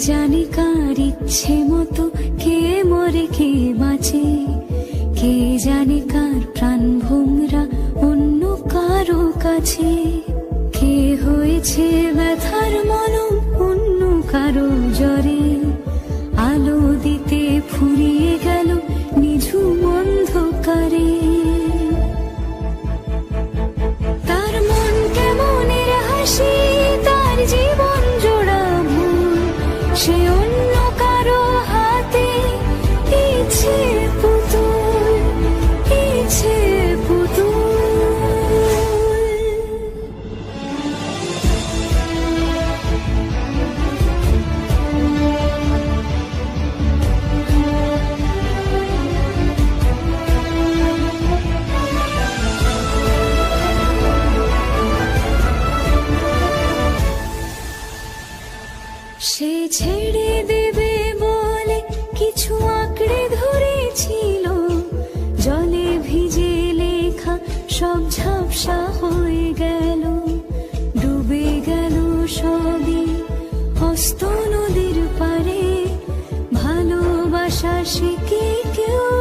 জানে কার ইচ্ছে মতো কে মরে কে বাঁচে, কে জানে কার প্রাণ ভোমরা অন্য কারো কাছে, কে হয়েছে ব্যথার মলম অন্য কারো জ্বরে, আলো দিতে ফুরিয়ে গেল নিঝুম অন্ধকারে। তার মন কেমনের হাসি, তার জীবন জোড়া ভুল, সে অন্য কারো হাতে ইচ্ছে পুতুল, ইচ্ছে পুতুল। সে ছেড়ে দেবে বলে কিছু আঁকড়ে ধরেছিল, জলে ভিজে লেখা সব ঝাপসা হয়ে গেল, ডুবে গেল সবই অস্ত নদীর পারে, ভালোবাসা সে কি কেউ